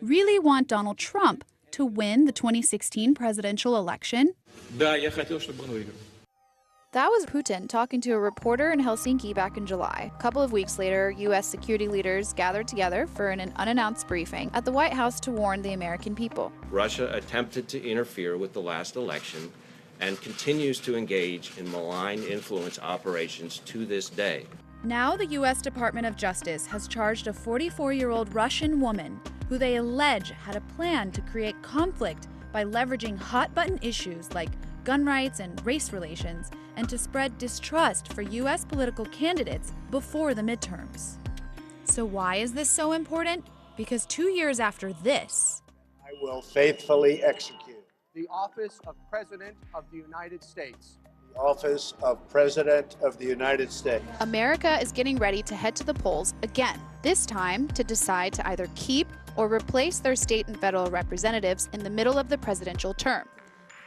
really want Donald Trump to win the 2016 presidential election? Да, я хотел, чтобы он выиграл. That was Putin talking to a reporter in Helsinki back in July. A couple of weeks later, U.S. security leaders gathered together for an unannounced briefing at the White House to warn the American people. Russia attempted to interfere with the last election and continues to engage in malign influence operations to this day. Now the U.S. Department of Justice has charged a 44-year-old Russian woman who they allege had a plan to create conflict by leveraging hot-button issues like gun rights and race relations, and to spread distrust for U.S. political candidates before the midterms. So why is this so important? Because 2 years after this, I will faithfully execute the office of President of the United States. the office of President of the United States. America is getting ready to head to the polls again, this time to decide to either keep or replace their state and federal representatives in the middle of the presidential term.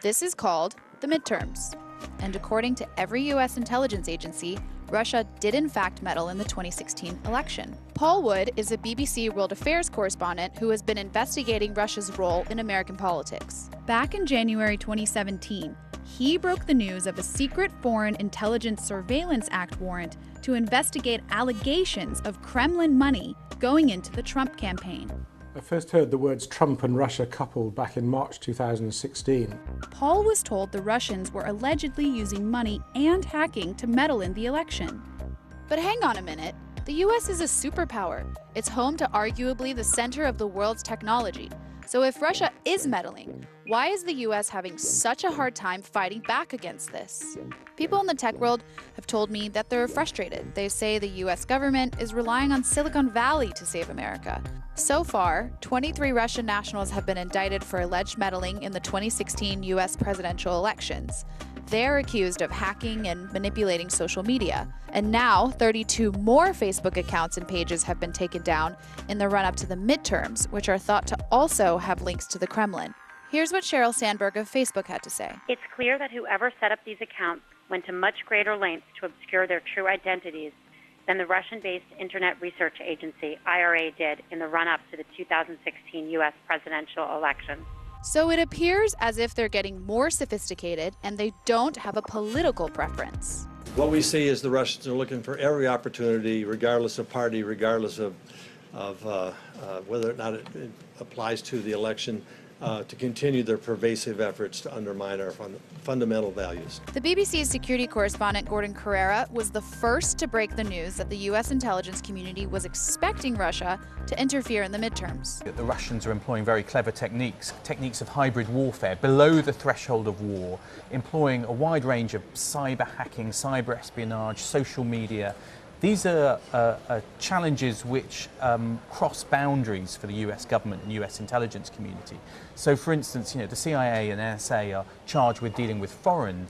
This is called the midterms. And according to every U.S. intelligence agency, Russia did in fact meddle in the 2016 election. Paul Wood is a BBC World Affairs correspondent who has been investigating Russia's role in American politics. Back in January 2017, he broke the news of a secret Foreign Intelligence Surveillance Act warrant to investigate allegations of Kremlin money going into the Trump campaign. I first heard the words Trump and Russia coupled back in March 2016. Paul was told the Russians were allegedly using money and hacking to meddle in the election. But hang on a minute, the US is a superpower. It's home to arguably the center of the world's technology. So if Russia is meddling, why is the US having such a hard time fighting back against this? People in the tech world have told me that they're frustrated. They say the US government is relying on Silicon Valley to save America. So far, 23 Russian nationals have been indicted for alleged meddling in the 2016 US presidential elections. They're accused of hacking and manipulating social media. And now, 32 more Facebook accounts and pages have been taken down in the run-up to the midterms, which are thought to also have links to the Kremlin. Here's what Sheryl Sandberg of Facebook had to say. It's clear that whoever set up these accounts went to much greater lengths to obscure their true identities than the Russian-based Internet Research Agency, IRA, did in the run-up to the 2016 U.S. presidential election. So it appears as if they're getting more sophisticated and they don't have a political preference. What we see is the Russians are looking for every opportunity, regardless of party, regardless of whether or not it applies to the election, to continue their pervasive efforts to undermine our fundamental values. The BBC's security correspondent Gordon Carrera was the first to break the news that the U.S. intelligence community was expecting Russia to interfere in the midterms. The Russians are employing very clever techniques of hybrid warfare below the threshold of war, employing a wide range of cyber hacking, cyber espionage, social media. These are challenges which cross boundaries for the US government and US intelligence community. So for instance, the CIA and NSA are charged with dealing with foreign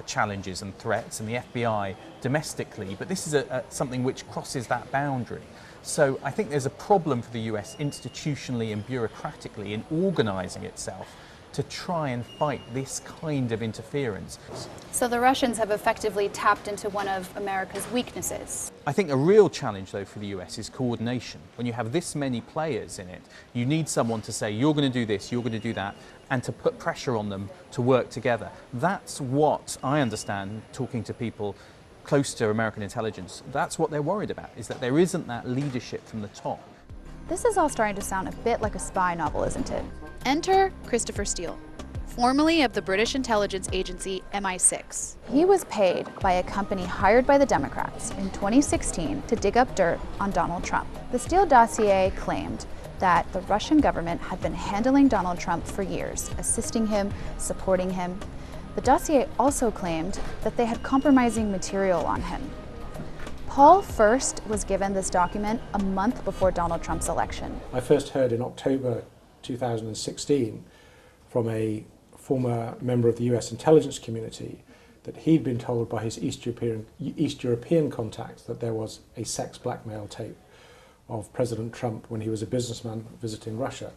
challenges and threats, and the FBI domestically, but this is something which crosses that boundary. So I think there's a problem for the US institutionally and bureaucratically in organising itself to try and fight this kind of interference. So the Russians have effectively tapped into one of America's weaknesses. I think a real challenge, though, for the US is coordination. When you have this many players in it, you need someone to say, you're going to do this, you're going to do that, and to put pressure on them to work together. That's what I understand, talking to people close to American intelligence, that's what they're worried about, is that there isn't that leadership from the top. This is all starting to sound a bit like a spy novel, isn't it? Enter Christopher Steele, formerly of the British intelligence agency MI6. He was paid by a company hired by the Democrats in 2016 to dig up dirt on Donald Trump. The Steele dossier claimed that the Russian government had been handling Donald Trump for years, assisting him, supporting him. The dossier also claimed that they had compromising material on him. Paul first was given this document a month before Donald Trump's election. I first heard in October 2016 from a former member of the US intelligence community that he'd been told by his East European contacts that there was a sex blackmail tape of President Trump when he was a businessman visiting Russia.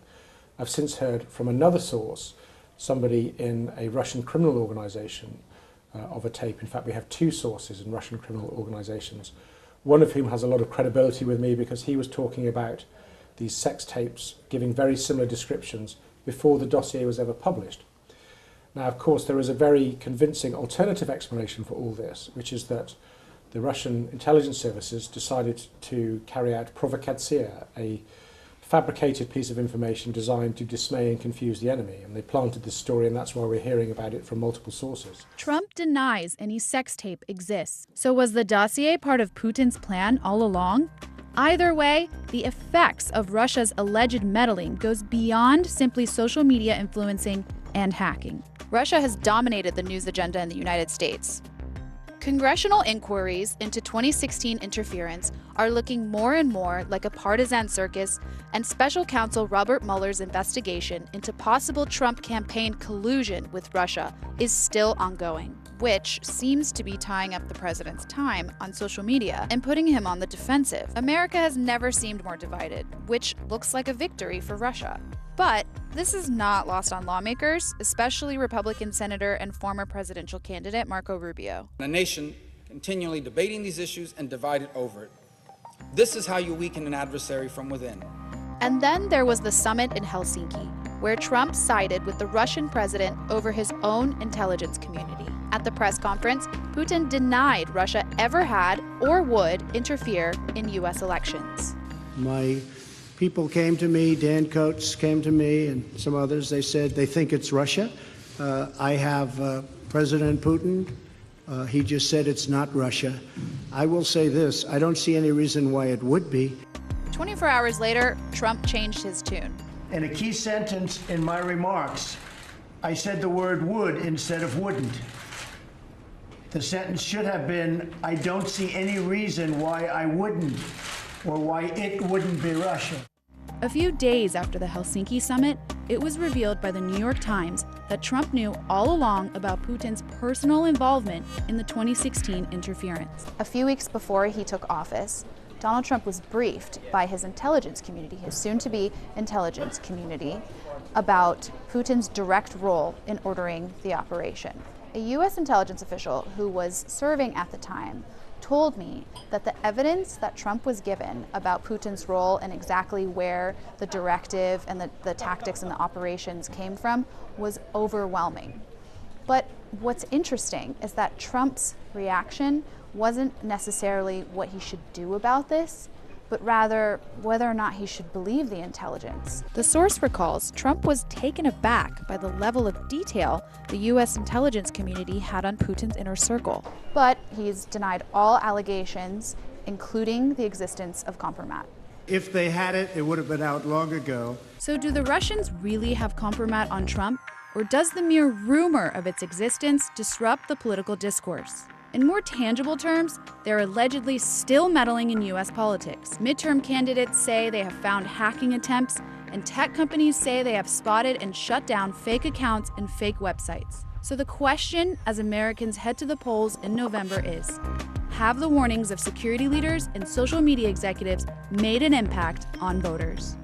I've since heard from another source, somebody in a Russian criminal organization, of a tape. In fact, we have two sources in Russian criminal organizations, one of whom has a lot of credibility with me because he was talking about these sex tapes giving very similar descriptions before the dossier was ever published. Now, of course, there is a very convincing alternative explanation for all this, which is that the Russian intelligence services decided to carry out provokatsiya, a fabricated piece of information designed to dismay and confuse the enemy. And they planted this story, and that's why we're hearing about it from multiple sources. Trump denies any sex tape exists. So was the dossier part of Putin's plan all along? Either way, the effects of Russia's alleged meddling goes beyond simply social media influencing and hacking. Russia has dominated the news agenda in the United States. Congressional inquiries into 2016 interference are looking more and more like a partisan circus, and special counsel Robert Mueller's investigation into possible Trump campaign collusion with Russia is still ongoing, which seems to be tying up the president's time on social media and putting him on the defensive. America has never seemed more divided, which looks like a victory for Russia. But this is not lost on lawmakers, especially Republican Senator and former presidential candidate Marco Rubio. A nation continually debating these issues and divided over it. This is how you weaken an adversary from within. And then there was the summit in Helsinki, where Trump sided with the Russian president over his own intelligence community. At the press conference, Putin denied Russia ever had or would interfere in U.S. elections. My people came to me, Dan Coates came to me, and some others. They said they think it's Russia. I have President Putin. He just said it's not Russia. I will say this, I don't see any reason why it would be. 24 hours later, Trump changed his tune. In a key sentence in my remarks, I said the word would instead of wouldn't. The sentence should have been, I don't see any reason why I wouldn't, or why it wouldn't be Russia. A few days after the Helsinki summit, it was revealed by the New York Times that Trump knew all along about Putin's personal involvement in the 2016 interference. A few weeks before he took office, Donald Trump was briefed by his intelligence community, his soon-to-be intelligence community, about Putin's direct role in ordering the operation. A U.S. intelligence official who was serving at the time told me that the evidence that Trump was given about Putin's role and exactly where the directive and the tactics and the operations came from was overwhelming. But what's interesting is that Trump's reaction wasn't necessarily what he should do about this, but rather whether or not he should believe the intelligence. The source recalls Trump was taken aback by the level of detail the U.S. intelligence community had on Putin's inner circle. But he's denied all allegations, including the existence of compromat. If they had it, it would have been out long ago. So do the Russians really have compromat on Trump? Or does the mere rumor of its existence disrupt the political discourse? In more tangible terms, they're allegedly still meddling in U.S. politics. Midterm candidates say they have found hacking attempts, and tech companies say they have spotted and shut down fake accounts and fake websites. So the question as Americans head to the polls in November is, have the warnings of security leaders and social media executives made an impact on voters?